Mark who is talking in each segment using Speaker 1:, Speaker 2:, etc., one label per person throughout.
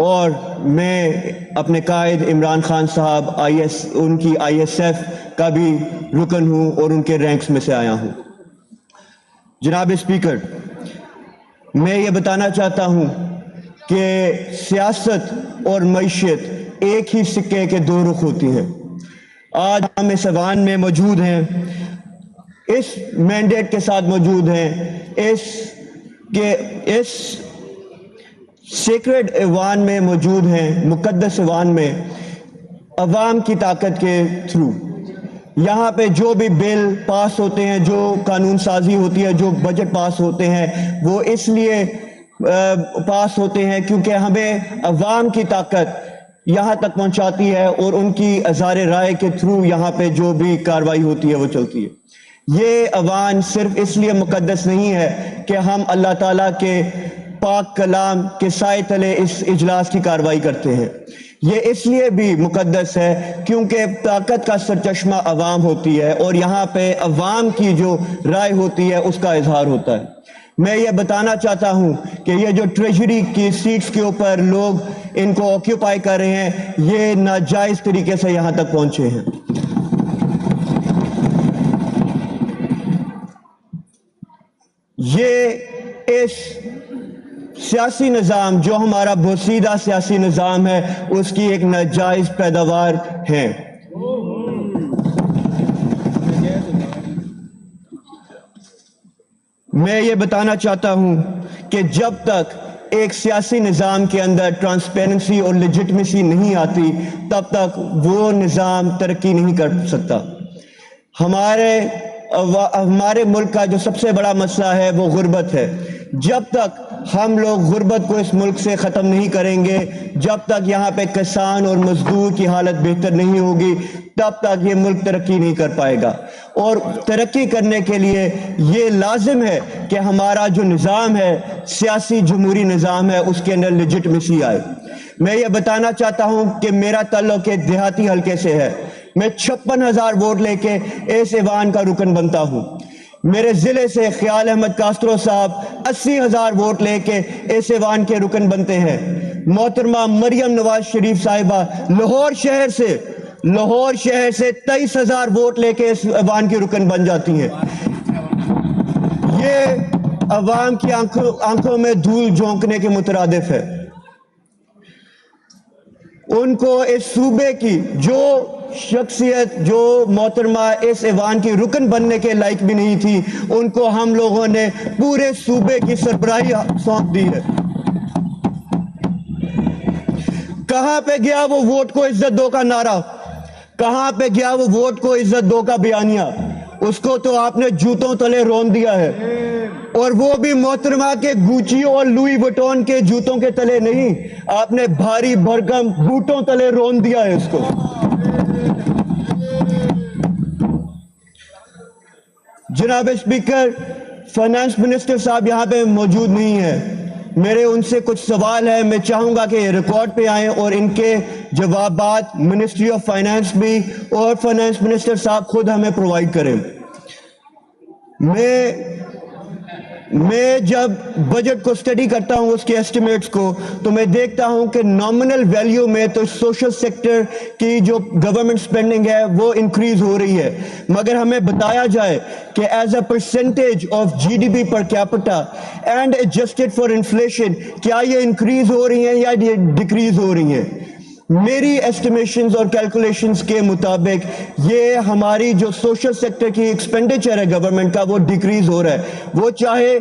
Speaker 1: اور میں اپنے قائد عمران خان صاحب ان کی ISF کا بھی رکن ہوں اور ان کے رینکس میں سے آیا ہوں۔ جناب اسپیکر، میں یہ بتانا چاہتا ہوں کہ سیاست اور معیشت ایک ہی سکے کے دو رخ ہوتی ہیں۔ آج ہم اس ایوان میں موجود ہیں، اس مینڈیٹ کے ساتھ موجود ہیں، اس سیکرڈ ایوان میں موجود ہیں، مقدس ایوان میں عوام کی طاقت کے تھرو یہاں پہ جو بھی بل پاس ہوتے ہیں، جو قانون سازی ہوتی ہے، جو بجٹ پاس ہوتے ہیں، وہ اس لیے پاس ہوتے ہیں کیونکہ ہمیں عوام کی طاقت یہاں تک پہنچاتی ہے اور ان کی اظہار رائے کے تھرو یہاں پہ جو بھی کارروائی ہوتی ہے وہ چلتی ہے۔ یہ ایوان صرف اس لیے مقدس نہیں ہے کہ ہم اللہ تعالیٰ کے پاک کلام کے سائے تلے اس اجلاس کی کارروائی کرتے ہیں، یہ اس لیے بھی مقدس ہے کیونکہ طاقت کا سرچشمہ عوام ہوتی ہے اور یہاں پہ عوام کی جو رائے ہوتی ہے اس کا اظہار ہوتا ہے۔ میں یہ بتانا چاہتا ہوں کہ یہ جو ٹریجری کی سیٹس کے اوپر لوگ ان کو آکیوپائی کر رہے ہیں، یہ ناجائز طریقے سے یہاں تک پہنچے ہیں۔ یہ اس سیاسی نظام جو ہمارا بوسیدہ سیاسی نظام ہے اس کی ایک ناجائز پیداوار ہے۔ میں یہ بتانا چاہتا ہوں کہ جب تک ایک سیاسی نظام کے اندر ٹرانسپیرنسی اور لیجٹمیسی نہیں آتی تب تک وہ نظام ترقی نہیں کر سکتا۔ ہمارے ملک کا جو سب سے بڑا مسئلہ ہے وہ غربت ہے۔ جب تک ہم لوگ غربت کو اس ملک سے ختم نہیں کریں گے، جب تک یہاں پہ کسان اور مزدور کی حالت بہتر نہیں ہوگی، تب تک یہ ملک ترقی نہیں کر پائے گا۔ اور ترقی کرنے کے لیے یہ لازم ہے کہ ہمارا جو نظام ہے، سیاسی جمہوری نظام ہے، اس کے اندر لیجٹمیسی آئے۔ میں یہ بتانا چاہتا ہوں کہ میرا تعلق ایک دیہاتی حلقے سے ہے۔ میں 56,000 ووٹ لے کے اس ایوان کا رکن بنتا ہوں۔ میرے ضلع سے خیال احمد کاسترو صاحب 80,000 ووٹ لے کے اس ایوان کے رکن بنتے ہیں۔ محترمہ مریم نواز شریف صاحبہ لاہور شہر سے 23,000 ووٹ لے کے اس ایوان کی رکن بن جاتی ہیں۔ یہ عوام کی آنکھوں میں دھول جھونکنے کے مترادف ہے۔ ان کو اس صوبے کی جو شخصیت، جو محترمہ اس ایوان کی رکن بننے کے لائق بھی نہیں تھی، ان کو ہم لوگوں نے پورے صوبے کی سربراہی سونپ دی ہے۔ کہاں پہ گیا وہ ووٹ کو عزت دو کا نعرہ؟ کہاں پہ گیا وہ ووٹ کو عزت دو کا بیانیہ؟ اس کو تو آپ نے جوتوں تلے رون دیا ہے، اور وہ بھی محترمہ کے گوچی اور لوئی وٹون کے جوتوں کے تلے نہیں، آپ نے بھاری بھرکم بوٹوں تلے رون دیا ہے اس کو۔ جناب اسپیکر، فائنانس منسٹر صاحب یہاں پہ موجود نہیں ہیں، میرے ان سے کچھ سوال ہیں، میں چاہوں گا کہ یہ ریکارڈ پہ آئیں اور ان کے جوابات منسٹری آف فائنانس بھی اور فائنانس منسٹر صاحب خود ہمیں پرووائیڈ کریں۔ میں جب بجٹ کو سٹڈی کرتا ہوں، اس کے ایسٹیمیٹس کو، تو میں دیکھتا ہوں کہ نامنل ویلیو میں تو سوشل سیکٹر کی جو گورنمنٹ سپینڈنگ ہے وہ انکریز ہو رہی ہے، مگر ہمیں بتایا جائے کہ as a percentage of GDP per capita and adjusted for inflation کیا یہ انکریز ہو رہی ہیں یا یہ ڈیکریز ہو رہی ہیں؟ میری ایسٹیمیشنز اور کیلکولیشنز کے مطابق یہ ہماری جو سوشل سیکٹر کی ایکسپینڈیچر ہے گورنمنٹ کا، وہ ڈیکریز ہو رہا ہے، وہ چاہے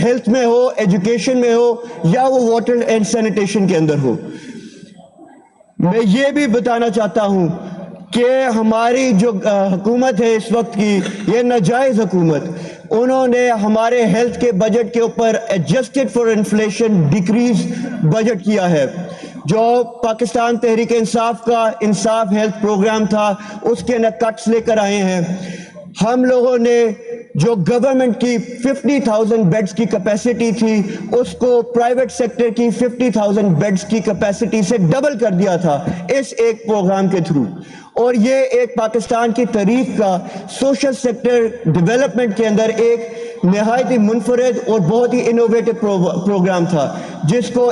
Speaker 1: ہیلتھ میں ہو، ایجوکیشن میں ہو، یا وہ واٹر اینڈ سینیٹیشن کے اندر ہو۔ میں یہ بھی بتانا چاہتا ہوں کہ ہماری جو حکومت ہے اس وقت کی، یہ ناجائز حکومت، انہوں نے ہمارے ہیلتھ کے بجٹ کے اوپر adjusted for inflation decrease budget کیا ہے۔ جو پاکستان تحریک انصاف کا انصاف ہیلتھ پروگرام تھا، اس کے کٹس لے کر آئے ہیں۔ ہم لوگوں نے جو گورنمنٹ کی 50,000 بیڈز کی کیپیسٹی تھی، اس کو پرائیویٹ سیکٹر کی 50,000 بیڈز کی کیپیسٹی سے ڈبل کر دیا تھا اس ایک پروگرام کے تھرو، اور یہ ایک پاکستان کی تاریخ کا سوشل سیکٹر ڈیولپمنٹ کے اندر ایک نہایت ہی منفرد اور بہت ہی انوویٹو پروگرام تھا، جس کو